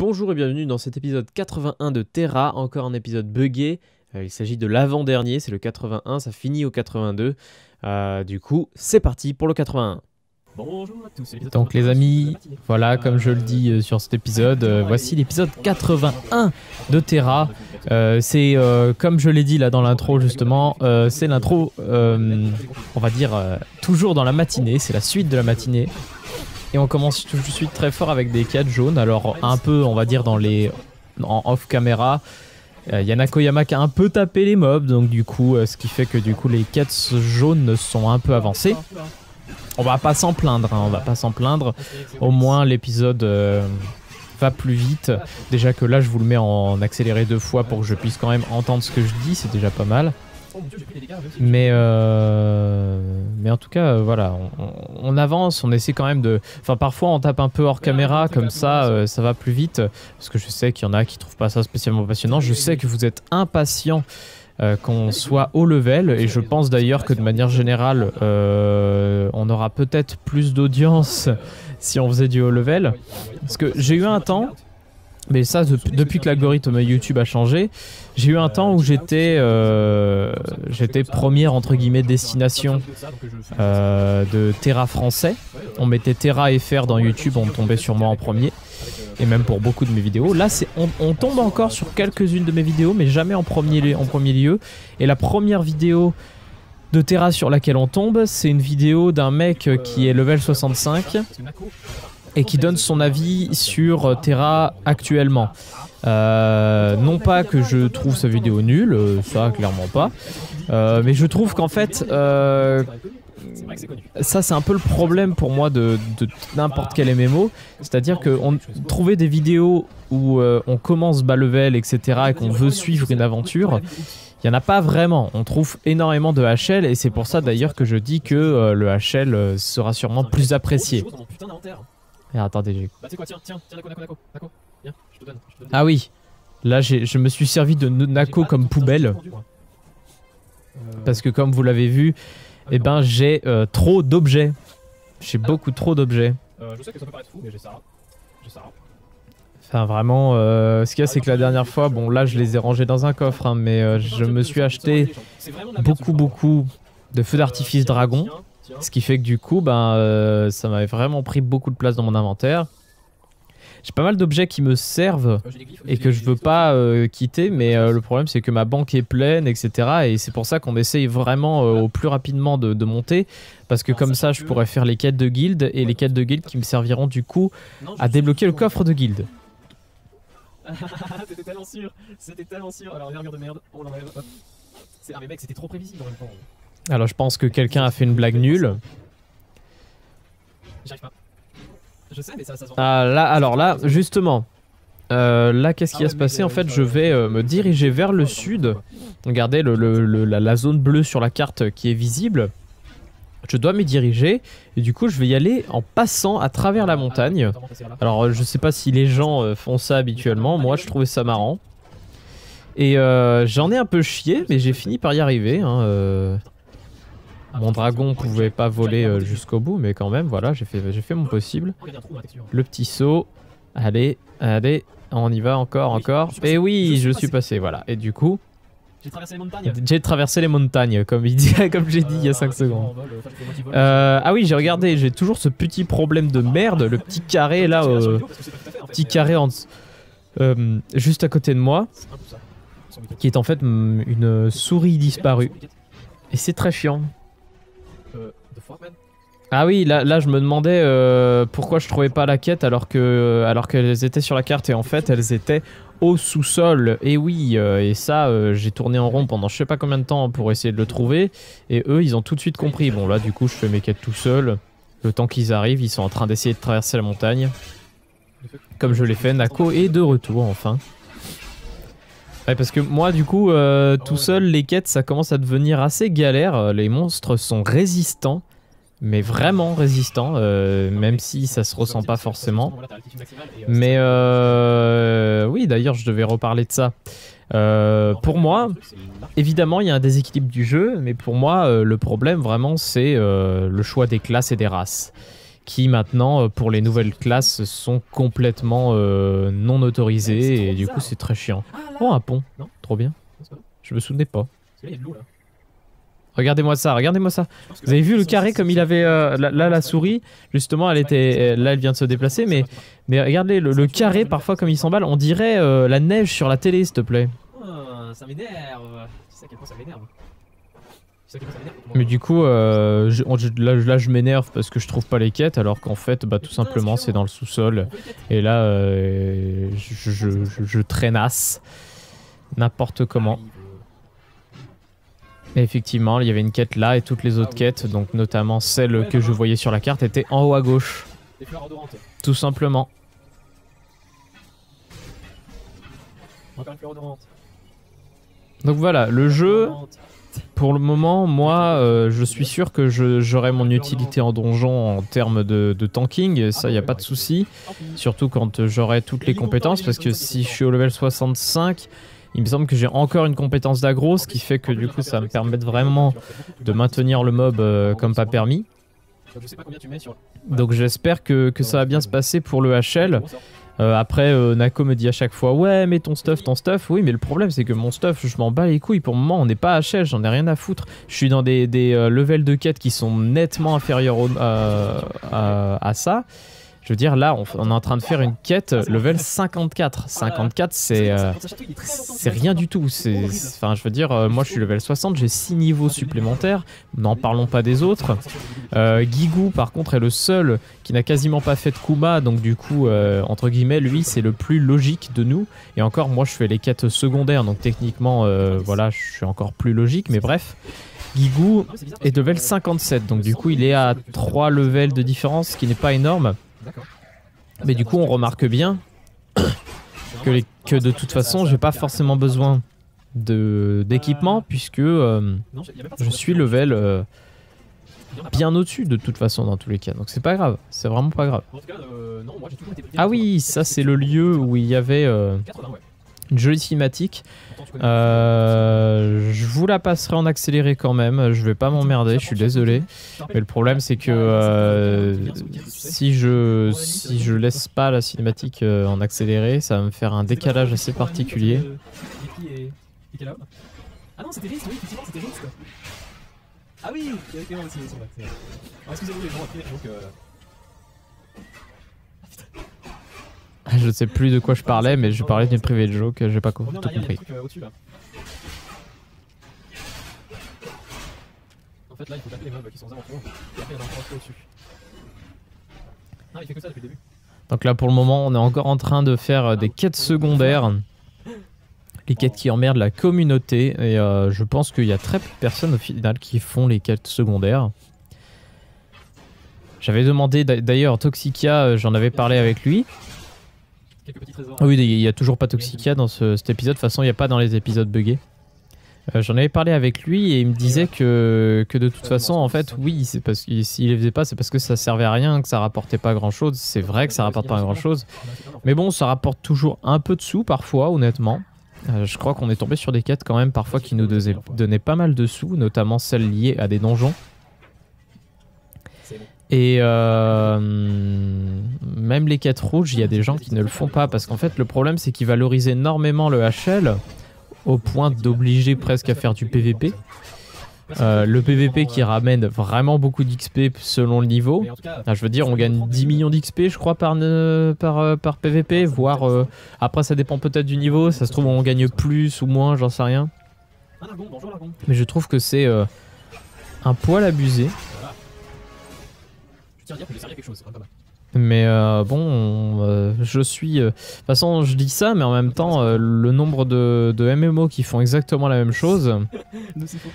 Bonjour et bienvenue dans cet épisode 81 de Terra, encore un épisode buggé. Il s'agit de l'avant-dernier, c'est le 81, ça finit au 82. Du coup, c'est parti pour le 81. Bonjour à tous. Donc les amis, voilà, comme je le dis sur cet épisode, voici l'épisode 81 de Terra. C'est comme je l'ai dit là dans l'intro justement, c'est l'intro, on va dire, toujours dans la matinée, c'est la suite de la matinée. Et on commence tout de suite très fort avec des quêtes jaunes, alors un peu on va dire en off caméra. Il y a Nakoyama qui a un peu tapé les mobs, donc du coup, ce qui fait que du coup les quêtes jaunes sont un peu avancées. On va pas s'en plaindre, hein, on va pas s'en plaindre. Au moins l'épisode va plus vite. Déjà que là je vous le mets en accéléré 2 fois pour que je puisse quand même entendre ce que je dis, c'est déjà pas mal. Mais en tout cas, voilà, on avance, on essaie quand même de... Enfin, parfois on tape un peu hors caméra, comme ça, ça va plus vite. Parce que je sais qu'il y en a qui trouvent pas ça spécialement passionnant. Je sais que vous êtes impatients qu'on soit haut level. Et je pense d'ailleurs que de manière générale, on aura peut-être plus d'audience si on faisait du haut level. Parce que j'ai eu un temps... Mais ça, depuis que l'algorithme YouTube a changé, j'ai eu un temps où j'étais première entre guillemets destination de Terra français. On mettait Terra FR dans YouTube, on tombait sur moi en premier. Et même pour beaucoup de mes vidéos. Là, on tombe encore sur quelques-unes de mes vidéos, mais jamais en premier lieu. Et la première vidéo de Terra sur laquelle on tombe, c'est une vidéo d'un mec qui est level 65. Et qui donne son avis sur Terra actuellement. Non pas que je trouve sa vidéo nulle, ça clairement pas, mais je trouve qu'en fait, ça c'est un peu le problème pour moi de n'importe quel MMO, c'est-à-dire que trouver des vidéos où on commence bas level, etc., et qu'on veut suivre une aventure, il n'y en a pas vraiment. On trouve énormément de HL, et c'est pour ça d'ailleurs que je dis que le HL sera sûrement plus apprécié. Et attendez, bah, tu sais quoi, tiens, Nako, viens, je te donne. Ah oui, là je me suis servi de Nako comme poubelle. Parce que comme vous l'avez vu, eh ben j'ai trop d'objets. J'ai beaucoup trop d'objets. Je sais que ça peut paraître fou, mais j'ai ça. Enfin vraiment, ce qu'il y a c'est que la dernière fois, bon là je les ai rangés dans un coffre, hein, mais je me suis acheté beaucoup de feux d'artifice dragon. Ce qui fait que du coup, ben, ça m'avait vraiment pris beaucoup de place dans mon inventaire. J'ai pas mal d'objets qui me servent et que je veux pas quitter, mais le problème c'est que ma banque est pleine, etc. Et c'est pour ça qu'on essaye vraiment au plus rapidement de monter, parce que comme ça je pourrais faire les quêtes de guilde, et les quêtes de guilde qui me serviront du coup à débloquer le coffre de guilde. C'était tellement sûr. Alors regarde de merde, on l'enlève. Ah mais mec, c'était trop prévisible en même temps. Alors je pense que quelqu'un a fait une blague nulle. J'arrive pas. Je sais, mais ça Ah là, alors là, justement, là qu'est-ce qui va se passer? En fait, je vais me diriger vers le sud. Regardez la zone bleue sur la carte qui est visible. Je dois m'y diriger et du coup je vais y aller en passant à travers la montagne. Alors je sais pas si les gens font ça habituellement, moi je trouvais ça marrant. Et j'en ai un peu chié, mais j'ai fini par y arriver, hein, Mon dragon pouvait pas voler jusqu'au bout, mais quand même, voilà, j'ai fait mon possible. Le petit saut. Allez, on y va encore. Et oui, je suis passé, voilà. Et du coup, j'ai traversé les montagnes, comme j'ai dit il y a 5 secondes. Ah oui, j'ai regardé, j'ai toujours ce petit problème de merde, le petit carré là, petit carré juste à côté de moi, qui est en fait une souris disparue. Et c'est très chiant. Ah oui, là je me demandais pourquoi je trouvais pas la quête alors qu'elles étaient sur la carte, et en fait elles étaient au sous-sol. Et oui, et ça j'ai tourné en rond pendant je sais pas combien de temps pour essayer de le trouver, et eux ils ont tout de suite compris. Bon là du coup je fais mes quêtes tout seul, le temps qu'ils arrivent, ils sont en train d'essayer de traverser la montagne. Comme je l'ai fait, Nako est de retour enfin. Ouais, parce que moi du coup tout seul les quêtes ça commence à devenir assez galère. Les monstres sont résistants, mais vraiment résistants, même si ça se ressent pas forcément. Mais oui, d'ailleurs je devais reparler de ça. Pour moi, évidemment il y a un déséquilibre du jeu, mais pour moi le problème vraiment c'est le choix des classes et des races. qui maintenant, pour les nouvelles classes, sont complètement non autorisées et du coup c'est très chiant. Oh, un pont, trop bien. Je me souvenais pas. Regardez-moi ça, regardez-moi ça. Vous avez vu le carré comme il avait... là, la souris, justement, elle était... Là, elle vient de se déplacer, mais regardez, le carré, parfois, comme il s'emballe, on dirait la neige sur la télé, s'il te plaît. Ça m'énerve. Tu sais à quel point ça m'énerve. Mais du coup, là, je m'énerve parce que je trouve pas les quêtes, alors qu'en fait, bah, tout simplement, c'est dans le sous-sol. Et là, je traînasse n'importe comment. Et effectivement, il y avait une quête là et toutes les autres quêtes, donc notamment celle que je voyais sur la carte, était en haut à gauche. Des fleurs odorantes. Tout simplement. Encore une fleur odorante. Donc voilà, le jeu, pour le moment, moi, je suis sûr que j'aurai mon utilité en donjon en termes de tanking, ça, il n'y a pas de souci. Surtout quand j'aurai toutes les compétences, parce que si je suis au level 65... Il me semble que j'ai encore une compétence d'aggro, ce qui fait que du coup ça va me permettre vraiment de maintenir le mob comme pas permis. Donc j'espère que ça va bien se passer pour le HL. Après Nako me dit à chaque fois ouais mais ton stuff. Oui mais le problème c'est que mon stuff je m'en bats les couilles. Pour le moment on n'est pas HL, j'en ai rien à foutre. Je suis dans des levels de quête qui sont nettement inférieurs à ça. Je veux dire, là, on est en train de faire une quête level 54. 54, c'est rien du tout. Enfin, je veux dire, moi, je suis level 60, j'ai 6 niveaux supplémentaires. N'en parlons pas des autres. Guigou, par contre, est le seul qui n'a quasiment pas fait de Kuma. Donc, du coup, entre guillemets, lui, c'est le plus logique de nous. Et encore, moi, je fais les quêtes secondaires. Donc, techniquement, voilà, je suis encore plus logique. Mais bref. Guigou est level 57. Donc, du coup, il est à 3 levels de différence, ce qui n'est pas énorme. Mais du coup on remarque bien que de toute façon j'ai pas forcément besoin d'équipement puisque je suis level bien au-dessus de toute façon dans tous les cas. Donc c'est pas grave, c'est vraiment pas grave. Ah oui, ça c'est le lieu où il y avait une jolie cinématique. Je vous la passerai en accéléré quand même, je vais pas m'emmerder, je suis désolé. Mais le problème c'est que si je laisse pas la cinématique en accéléré, ça va me faire un décalage assez particulier. Ah non, c'était Rist, oui, effectivement, c'était Rist. Ah oui, ok, aussi, c'est vrai. Excusez-moi les gens après, donc Je ne sais plus de quoi je parlais, mais je parlais d'une private joke, j'ai pas tout compris. En fait, là, il faut taper les mobs qui sont aux alentours, et après, il y en a encore au-dessus. Non, il fait que ça depuis le début. Donc là, pour le moment, on est encore en train de faire des quêtes secondaires. Les quêtes qui emmerdent la communauté. Et je pense qu'il y a très peu de personnes au final qui font les quêtes secondaires. J'avais demandé, d'ailleurs, Toxica, j'en avais parlé avec lui. Oui, il n'y a toujours pas Toxica dans cet épisode. De toute façon, il n'y a pas dans les épisodes buggés. J'en avais parlé avec lui et il me disait que de toute façon, en fait, oui, c'est parce que s'il les faisait pas, c'est parce que ça servait à rien, que ça rapportait pas grand chose. C'est vrai que ça rapporte pas grand chose. Mais bon, ça rapporte toujours un peu de sous parfois, honnêtement. Je crois qu'on est tombé sur des quêtes quand même parfois qui nous donnaient pas mal de sous, notamment celles liées à des donjons. Et même les quêtes rouges, il y a des gens qui ne le font pas parce qu'en fait le problème c'est qu'ils valorisent énormément le HL au point d'obliger presque à faire du PVP. Le PVP qui ramène vraiment beaucoup d'XP selon le niveau. Je veux dire, on gagne 10 millions d'XP je crois par PVP, voire après ça dépend peut-être du niveau, ça se trouve on gagne plus ou moins, j'en sais rien. Mais je trouve que c'est un poil abusé. Mais bon, je suis... de toute façon, je dis ça, mais en même temps, le nombre de MMO qui font exactement la même chose...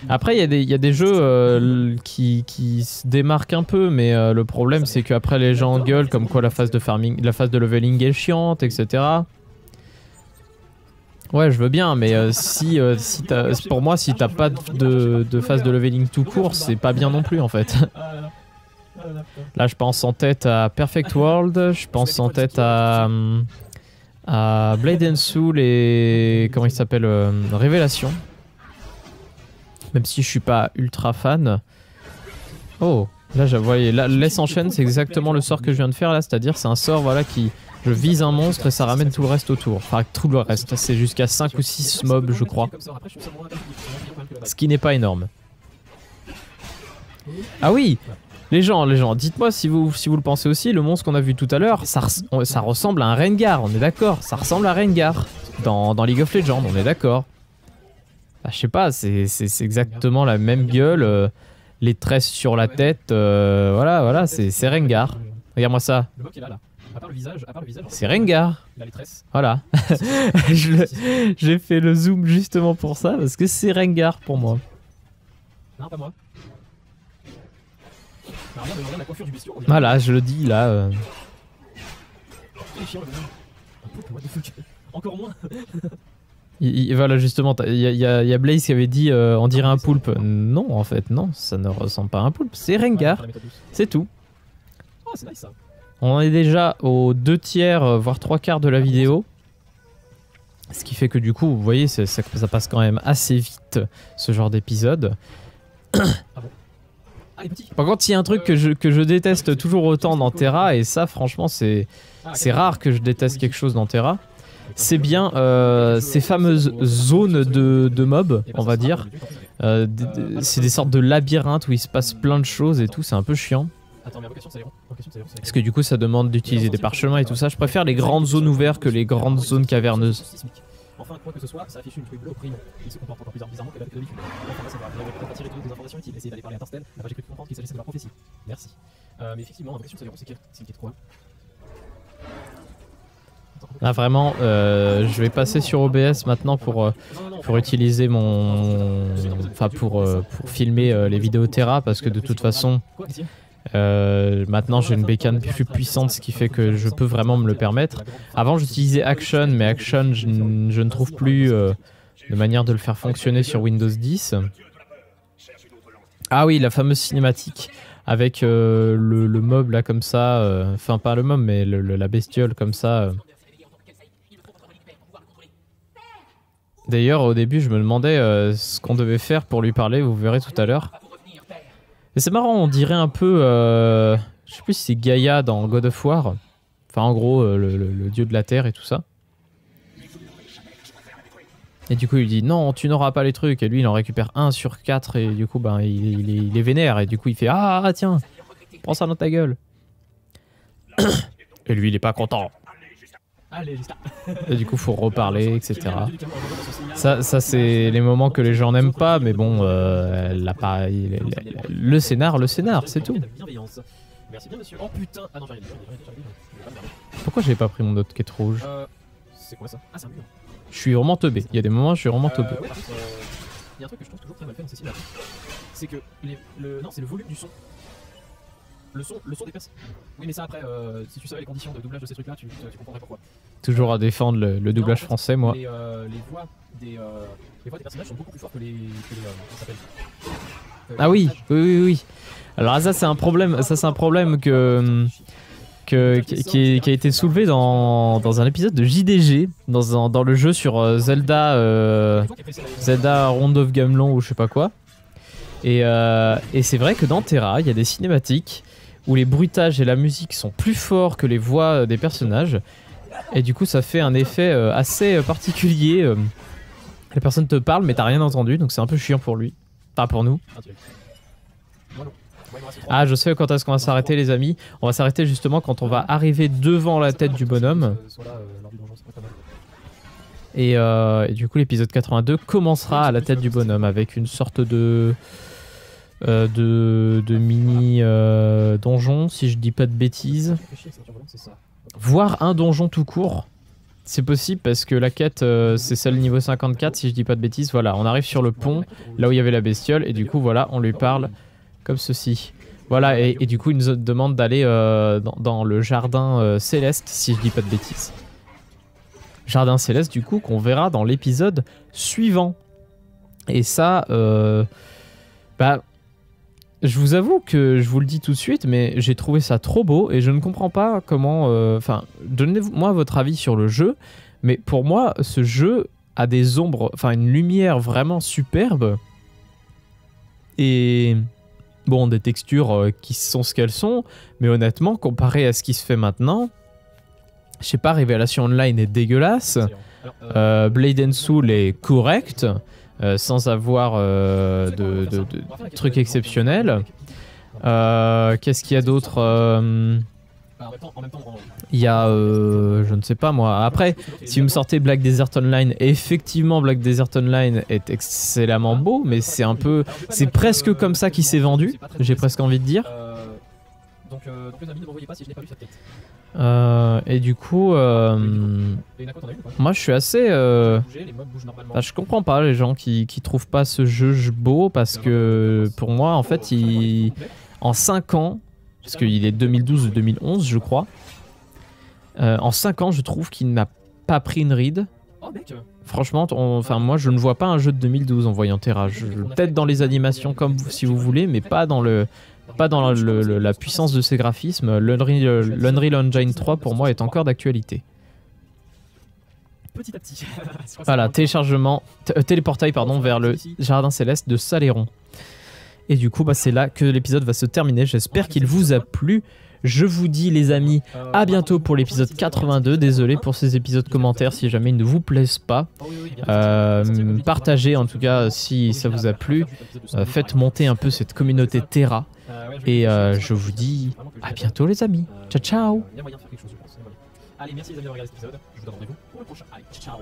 Après, il y a des jeux qui se démarquent un peu, mais le problème, c'est qu'après, les gens gueulent comme quoi la phase de farming, la phase de leveling est chiante, etc. Ouais, je veux bien, mais pour moi, si t'as pas de phase de leveling tout court, c'est pas bien non plus, en fait. Là, je pense en tête à Perfect World, je pense en tête à Blade and Soul et... comment il s'appelle, Révélation. Même si je suis pas ultra fan. Oh, Là, vous voyez, là, laisse en chaîne, c'est exactement le sort que je viens de faire là, c'est-à-dire c'est un sort voilà qui... Je vise un monstre et ça ramène tout le reste autour. Enfin, tout le reste, c'est jusqu'à 5 ou 6 mobs, je crois. Ce qui n'est pas énorme. Ah oui, les gens, dites-moi si vous le pensez aussi, le monstre qu'on a vu tout à l'heure, ça ressemble à un Rengar, on est d'accord. Ça ressemble à Rengar dans League of Legends, on est d'accord. Bah, je sais pas, c'est exactement la même gueule, les tresses sur la tête, voilà, c'est Rengar. Regarde-moi ça. C'est Rengar. Voilà. J'ai fait le zoom justement pour ça, parce que c'est Rengar pour moi. Non, pas moi. Regarde la coiffure du bestiau. Voilà, je le dis là. Encore moins. Voilà, justement, il y a Blaze qui avait dit on dirait un poulpe. Non, en fait, non, ça ne ressemble pas à un poulpe. C'est Rengar. C'est tout. Oh, c'est nice ça. On est déjà aux 2 tiers, voire 3 quarts de la vidéo. Ce qui fait que du coup, vous voyez, ça passe quand même assez vite, ce genre d'épisode. Ah bon. Ah, les petits. Par contre, il y a un truc que je déteste toujours autant dans Terra, et ça, franchement, c'est rare que je déteste quelque chose dans Terra. C'est bien ces fameuses zones de mobs, on va dire. C'est des sortes de labyrinthes où il se passe plein de choses et tout, c'est un peu chiant. Parce que du coup ça demande d'utiliser des parchemins et tout ça. Je préfère les grandes zones ouvertes que les grandes zones caverneuses. Enfin, quoi que ce soit, ça affiche une truc bleue au prime. Il se comporte encore plus bizarrement que d'habitude. Enfin, ça va peut-être attirer des informations utiles. Essayer d'aller parler à Tarstel. J'ai cru comprendre qu'il s'agissait de la prophétie. Merci. Mais effectivement, la question c'est qu'il est quoi? Là vraiment, je vais passer sur OBS maintenant pour utiliser mon... Enfin pour filmer les vidéos Terra, parce que de toute façon... maintenant j'ai une bécane plus puissante, ce qui fait que je peux vraiment me le permettre. Avant j'utilisais Action, mais Action je ne trouve plus de manière de le faire fonctionner sur Windows 10. Ah oui, la fameuse cinématique avec le mob là comme ça, enfin pas le mob mais la bestiole comme ça. D'ailleurs au début je me demandais ce qu'on devait faire pour lui parler, vous verrez tout à l'heure. Mais c'est marrant, on dirait un peu, je sais plus si c'est Gaïa dans God of War. Enfin en gros, le dieu de la terre et tout ça. Et du coup il dit non, tu n'auras pas les trucs. Et lui il en récupère 1 sur 4 et du coup ben, il est vénère. Et du coup il fait ah tiens, prends ça dans ta gueule. Et lui il est pas content. Et du coup faut reparler, etc. Ça c'est les moments que les gens n'aiment pas, mais bon, le scénar, c'est tout. Merci bien monsieur. Oh putain. Ah non, j'ai rien dit. Pourquoi j'avais pas pris mon autre quête rouge? C'est quoi ça? Ah c'est un mur. Je suis vraiment teubé. Il y a des moments où je suis vraiment teubé. Ouais, il y a un truc que je trouve toujours très mal fait dans ces cinématiques. C'est que non, c'est le volume du son. Le son des personnes. Oui mais ça après, si tu savais les conditions de doublage de ces trucs là, tu comprendrais pourquoi. Toujours à défendre le doublage français moi. Les voix des personnages sont beaucoup plus fortes que les comment ça s'appelle Ah oui, oui. Alors ça c'est un problème, qui a été soulevé dans un épisode de JDG, dans le jeu sur Zelda Round of Gamelon ou je sais pas quoi. Et c'est vrai que dans Terra, il y a des cinématiques où les bruitages et la musique sont plus forts que les voix des personnages. Et du coup, ça fait un effet assez particulier. La personne te parle, mais t'as rien entendu, donc c'est un peu chiant pour lui. Pas pour nous. Ah, je sais quand est-ce qu'on va s'arrêter, les amis. On va s'arrêter justement quand on va arriver devant la tête du bonhomme. Et du coup, l'épisode 82 commencera à la tête du bonhomme avec une sorte de mini donjon, si je dis pas de bêtises. Voire un donjon tout court. C'est possible parce que la quête c'est celle niveau 54 si je dis pas de bêtises. Voilà, on arrive sur le pont, là où il y avait la bestiole, et du coup voilà, on lui parle comme ceci. Voilà, et du coup il nous demande d'aller dans le jardin céleste si je dis pas de bêtises. Jardin céleste du coup qu'on verra dans l'épisode suivant. Et ça, bah... Je vous avoue que je vous le dis tout de suite, mais j'ai trouvé ça trop beau et je ne comprends pas comment... Enfin, donnez-moi votre avis sur le jeu, mais pour moi, ce jeu a des ombres, enfin une lumière vraiment superbe. Et Bon, des textures qui sont ce qu'elles sont, mais honnêtement, comparé à ce qui se fait maintenant, je sais pas, Révélation Online est dégueulasse, Blade and Soul est correct, sans avoir de trucs exceptionnels. Qu'est-ce qu'il y a d'autre Il y a, je ne sais pas moi. Après, si vous me sortez Black Desert Online, effectivement Black Desert Online est excellemment beau, mais c'est un peu, c'est presque comme ça qu'il s'est vendu. J'ai presque envie de dire. Donc les amis, ne m'envoyez pas si je n'ai pas lu cette quête. Et du coup, moi je suis assez. Je comprends pas les gens qui trouvent pas ce jeu beau parce que pour moi, en fait, en 5 ans. Parce qu'il est 2012 ou 2011, je crois. En 5 ans, je trouve qu'il n'a pas pris une ride. Franchement, moi, je ne vois pas un jeu de 2012 en voyant Terra. Peut-être dans les animations, comme si vous voulez, mais pas dans la puissance de ses graphismes. L'Unreal Engine 3, pour moi, est encore d'actualité. Petit à petit. Voilà, téléportail vers le Jardin Céleste de Saléron. Et du coup, c'est là que l'épisode va se terminer. J'espère qu'il vous a plu. Je vous dis, les amis, à bientôt pour l'épisode 82. Désolé pour ces épisodes commentaires si jamais ils ne vous plaisent pas. Partagez en tout cas si ça vous a plu. Faites monter un peu cette communauté Terra. Et je vous dis à bientôt, les amis. Ciao, ciao. Allez, merci les amis d'avoir regardé cet épisode. Je vous donne rendez-vous pour le prochain. Allez, ciao.